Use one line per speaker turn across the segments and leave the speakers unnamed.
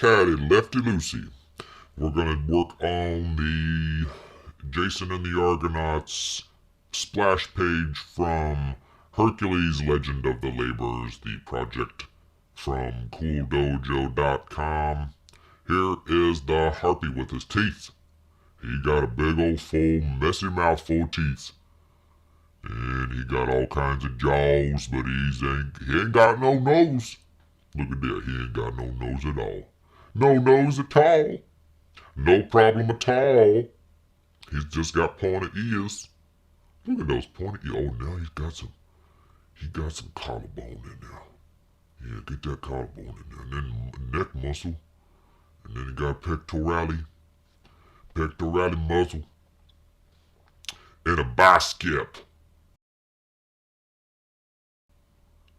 Tatty, Lefty Lucy. We're going to work on the Jason and the Argonauts splash page from Hercules, Legend of the Laborers, the project from CoolDojo.com. Here is the harpy with his teeth. He got a big old full, messy mouthful of teeth. And he got all kinds of jaws, but he ain't got no nose. Look at that, he ain't got no nose at all. No nose at all. No problem at all. He's just got pointed ears. Look at those pointed ears. Oh, now he got some collarbone in there. Yeah, get that collarbone in there. And then neck muscle. And then he got pectorale muscle. And a bicep.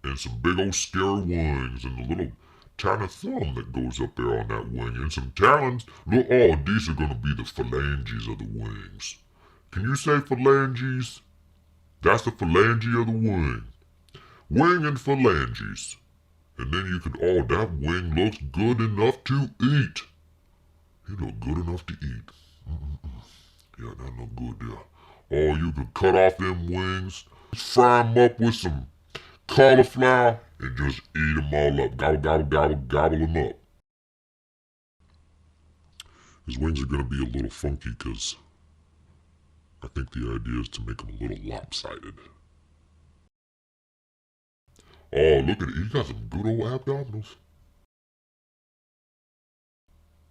And some big old scary wings. And a little tiny thumb that goes up there on that wing. And some talons. Look, oh, these are going to be the phalanges of the wings. Can you say phalanges? That's the phalange of the wing. Wing and phalanges. And then you could, oh, that wing looks good enough to eat. It look good enough to eat. Yeah, that look good there. Oh, you could cut off them wings, fry them up with some cauliflower, and just eat them all up. Gobble, gobble, gobble, gobble them up. His wings are going to be a little funky because I think the idea is to make them a little lopsided. Oh, look at it. He's got some good old abdominals.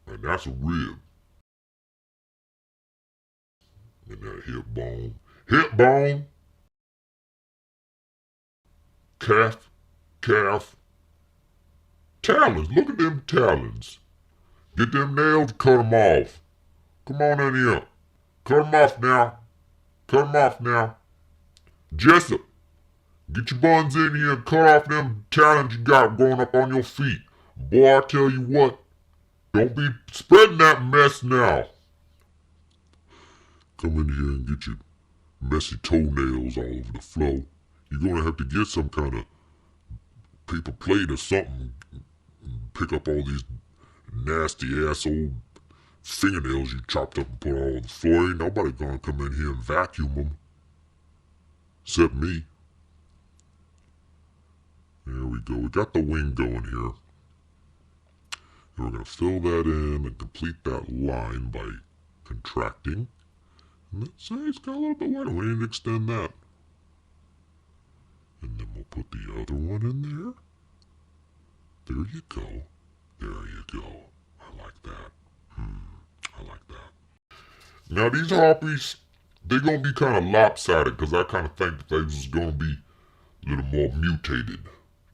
And that's a rib. And that hip bone. Hip bone. Calf. Calf. Talons. Look at them talons. Get them nails, cut them off. Come on in here. Cut them off now. Cut them off now. Jessup. Get your buns in here and cut off them talons you got growing up on your feet. Boy, I tell you what. Don't be spreading that mess now. Come in here and get your messy toenails all over the floor. You're going to have to get some kind of paper plate or something. Pick up all these nasty ass old fingernails you chopped up and put all on the floor. Ain't nobody going to come in here and vacuum them. Except me. There we go. We got the wing going here. And we're going to fill that in and complete that line by contracting. And let's say it's got a little bit wider. We need to extend that. And then we'll put the other one in there. There you go. There you go. I like that. I like that. Now these harpies, they're going to be kind of lopsided because I kind of think that they was going to be a little more mutated.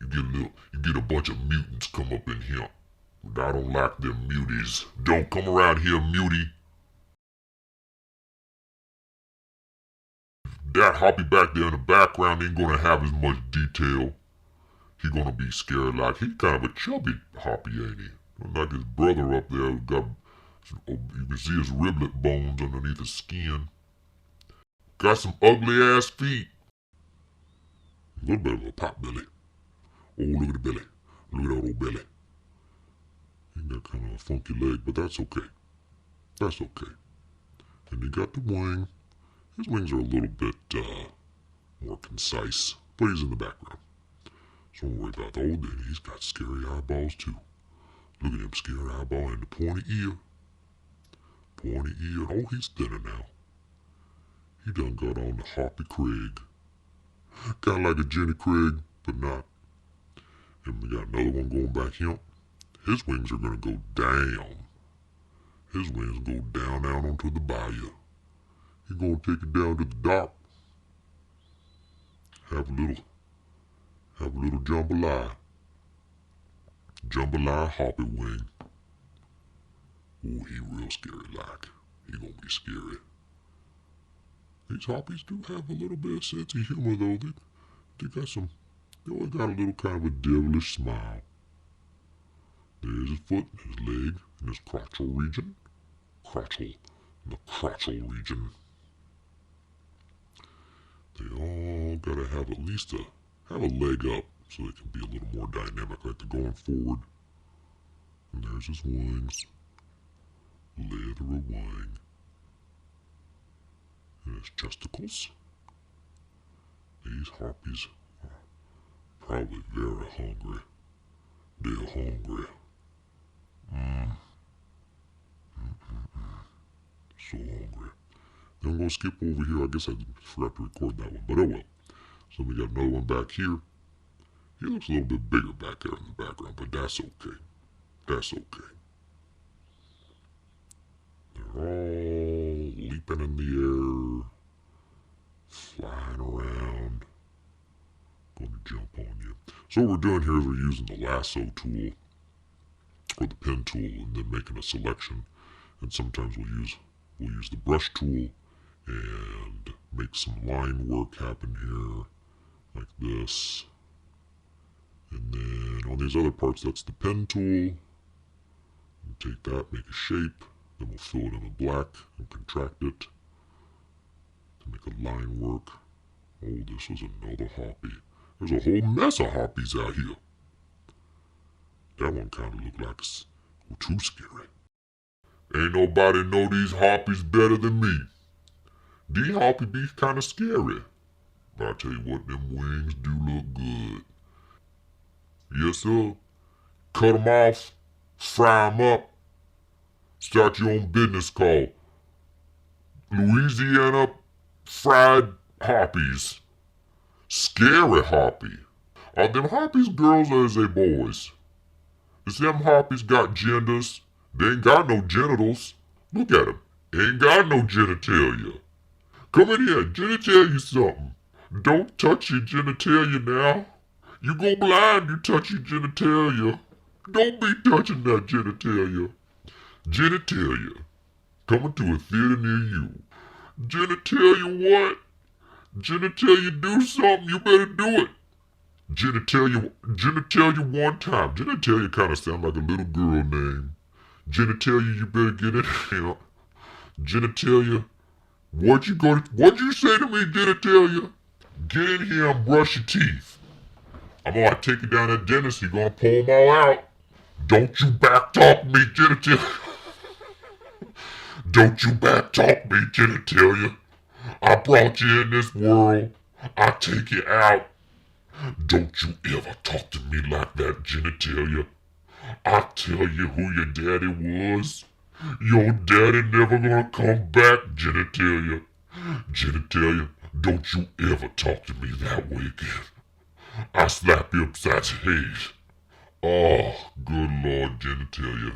You get a bunch of mutants come up in here. But I don't like them muties. Don't come around here, mutie. That harpy back there in the background ain't gonna have as much detail. He gonna be scared like he's kind of a chubby harpy, ain't he? Like his brother up there got, you can see his riblet bones underneath his skin. Got some ugly ass feet. A little bit of a pot belly. Oh, look at the belly. Look at that old belly. He got kind of a funky leg, but that's okay. That's okay. And he got the wing. His wings are a little bit more concise, but he's in the background. So don't worry about that. Oh, then he's got scary eyeballs too. Look at him, scary eyeball and the pointy ear. Pointy ear. Oh, he's thinner now. He done got on the Harpy Craig. Kind of like a Jenny Craig, but not. And we got another one going back here. His wings are going to go down. His wings go down out onto the bayou. He's going to take it down to the dock. Have a little jambalaya. Jambalaya harpy wing. Oh, he real scary like. He gonna be scary. These harpies do have a little bit of sense of humor though. They always got a little kind of a devilish smile. There's his foot, his leg, and his crotchal region. The crotchal region. They all gotta have at least have a leg up so they can be a little more dynamic, like they're going forward. And there's his wings. Leather wing. And his chesticles. These harpies are probably very hungry. They're hungry. So hungry. Then I'm going to skip over here. I guess I forgot to record that one, but oh well. So we got another one back here. He looks a little bit bigger back there in the background, but that's okay. That's okay. They're all leaping in the air, flying around, going to jump on you. So what we're doing here is we're using the lasso tool or the pen tool and then making a selection. And sometimes we'll use the brush tool and make some line work happen here like this. And then on these other parts, that's the pen tool. And take that, make a shape. Then we'll fill it in with black and contract it to make a line work. Oh, this was another harpy. There's a whole mess of harpies out here. That one kind of looked like it's too scary. Ain't nobody know these harpies better than me. These harpies be kind of scary. But I tell you what, them wings do look good. Yes, sir. Cut them off, fry them up, start your own business called Louisiana Fried Harpies. Scary harpy. Are them harpies girls or is they boys? Is them harpies got genders? They ain't got no genitals. Look at them. Ain't got no genitalia. Come in here, let me tell you something. Don't touch your genitalia now. You go blind, you touch your genitalia. Don't be touching that genitalia. Genitalia. Coming to a theater near you. Genitalia what? Genitalia do something, you better do it. Genitalia one time. Genitalia kind of sound like a little girl name. Genitalia, you better get in here. Genitalia, what'd you say to me, genitalia? Get in here and brush your teeth. I'm gonna take you down to the dentist, you're gonna pull them all out. Don't you backtalk me, genitalia. Don't you backtalk me, genitalia. I brought you in this world. I take you out. Don't you ever talk to me like that, genitalia. I tell you who your daddy was. Your daddy never gonna come back, genitalia. Genitalia, don't you ever talk to me that way again. I slap you upside your head. Oh, good Lord, genitalia.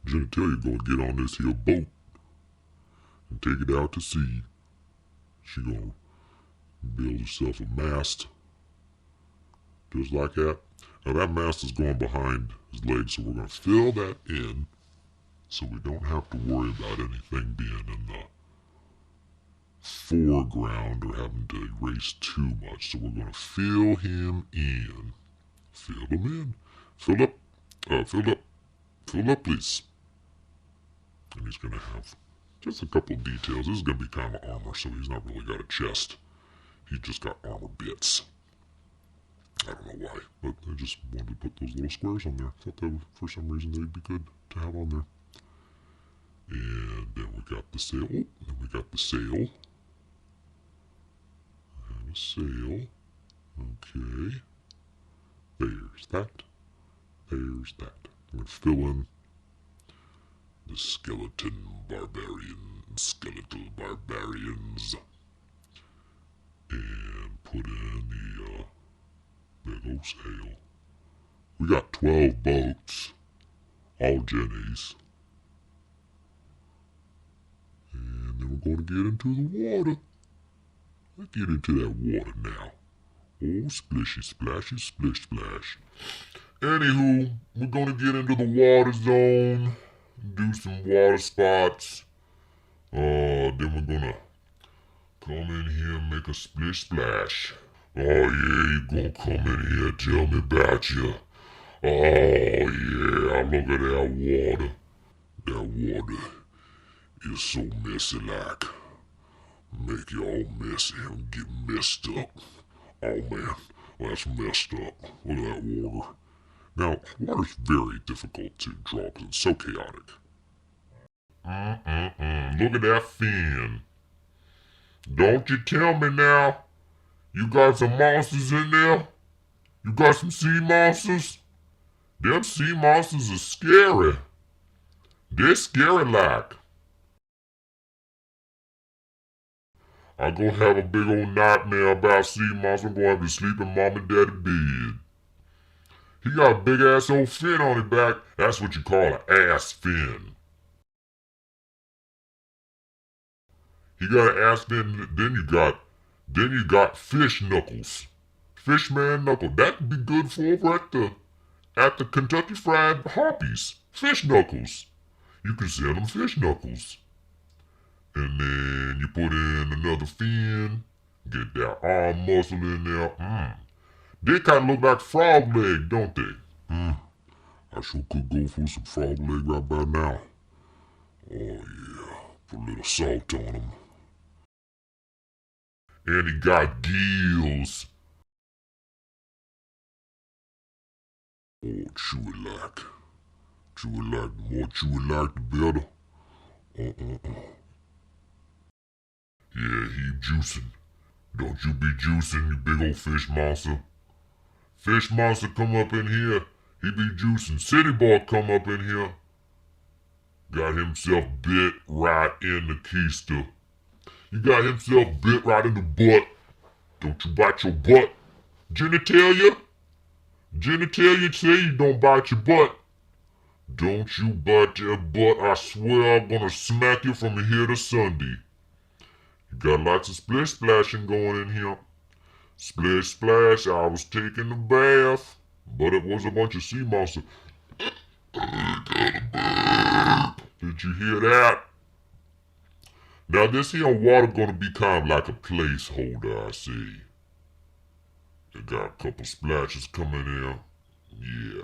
Genitalia gonna get on this here boat and take it out to sea. She gonna build herself a mast. Just like that. Now that mast is going behind his legs, so we're going to fill that in so we don't have to worry about anything being in the foreground or having to erase too much. So we're going to fill him in. Fill him in. Fill up, please. And he's going to have just a couple details. This is going to be kind of armor, so he's not really got a chest. He's just got armor bits. I don't know why, but I just wanted to put those little squares on there. Thought that for some reason they'd be good to have on there. And then we got the sail. Oh, then we got the sail. And a sail. Okay. There's that. There's that. I'm going to fill in the skeletal barbarians. And put in the big old sail. We got 12 boats, all jennies. And then we're going to get into the water. Let's get into that water now. Oh, splishy, splashy, splish, splash. Anywho, we're going to get into the water zone, do some water spots. Then we're going to come in here and make a splish, splash. Oh yeah, you gonna come in here and tell me about you. Oh yeah, look at that water. That water is so messy like. Make you all messy and get messed up. Oh man, well, that's messed up. Look at that water. Now, water's very difficult to draw because it's so chaotic. Look at that fin. Don't you tell me now you got some monsters in there? You got some sea monsters? Them sea monsters are scary. They're scary like. I'm gonna have a big old nightmare about sea monsters. I'm gonna have to sleep in mom and daddy's bed. He got a big ass old fin on his back. That's what you call an ass fin. He got an ass fin. Then you got fish knuckles. Fishman knuckle. That could be good for over at the Kentucky Fried Harpies. Fish knuckles. You can sell them fish knuckles. And then you put in another fin. Get that arm muscle in there. They kind of look like frog leg, don't they? I sure could go for some frog leg right about now. Oh yeah, put a little salt on them. And he got gills. Oh, chew it like. The more chew it like, the better. Yeah, he juicing. Don't you be juicing, you big old fish monster. Fish monster come up in here. He be juicing. City boy come up in here. Got himself bit right in the keister. You got himself bit right in the butt. Don't you bite your butt. Genitalia? Genitalia say you don't bite your butt. Don't you bite your butt. I swear I'm gonna smack you from here to Sunday. You got lots of splish splashing going in here. Splish splash, I was taking a bath. But it was a bunch of sea monsters. Did you hear that? Now this here water gonna be kind of like a placeholder, I see. It got a couple splashes coming in. Yeah,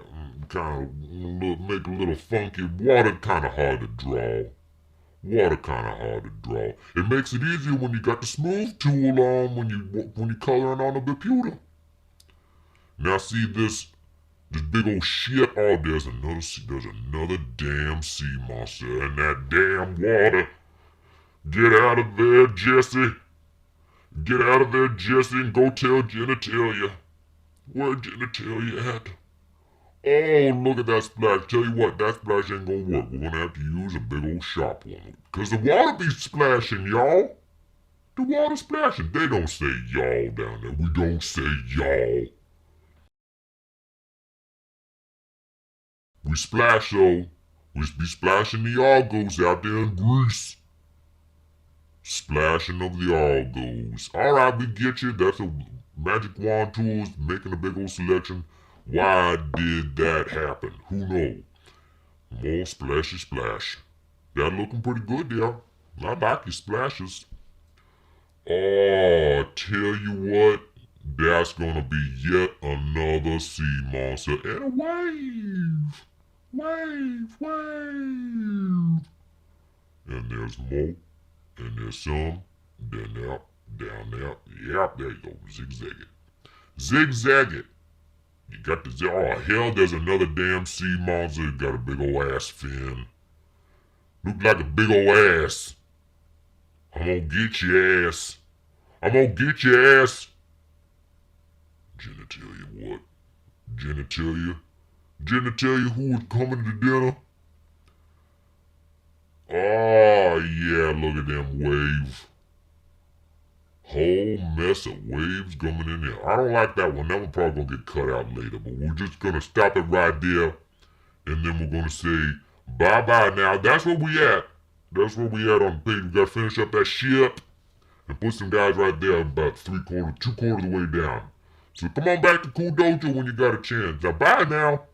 kind of make a little funky. Water kind of hard to draw. It makes it easier when you got the smooth tool on when you coloring on the computer. Now see this big old shit. Oh, there's another damn sea monster in that damn water. Get out of there, Jesse. Get out of there, Jesse, and go tell Genitalia. Where Genitalia at? Oh, look at that splash. Tell you what, that splash ain't gonna work. We're gonna have to use a big old sharp one. Cause the water be splashing, y'all. The water splashing. They don't say y'all down there. We don't say y'all. We splash though. We be splashing the Argos out there in Greece. Splashing of the Argos. Alright, we get you. That's a magic wand tools, making a big old selection. Why did that happen? Who knows? More splashy splash. That looking pretty good there. I like your splashes. Oh, tell you what. That's gonna be yet another sea monster and a wave. Wave. And there's more. And there's some. Then up, down there. Yep, there you go. Zigzag it. You got the oh hell, there's another damn sea monster. Got a big old ass fin. Look like a big old ass. I'm gonna get your ass. Genitalia what? Genitalia who is coming to dinner? Oh yeah, look at them waves. Whole mess of waves coming in there. I don't like that one. That one probably gonna get cut out later. But we're just gonna stop it right there. And then we're gonna say bye-bye now. That's where we at. That's where we at on the page. We gotta finish up that ship. And put some guys right there about 2/4 of the way down. So come on back to Cool Dojo when you got a chance. Now bye now.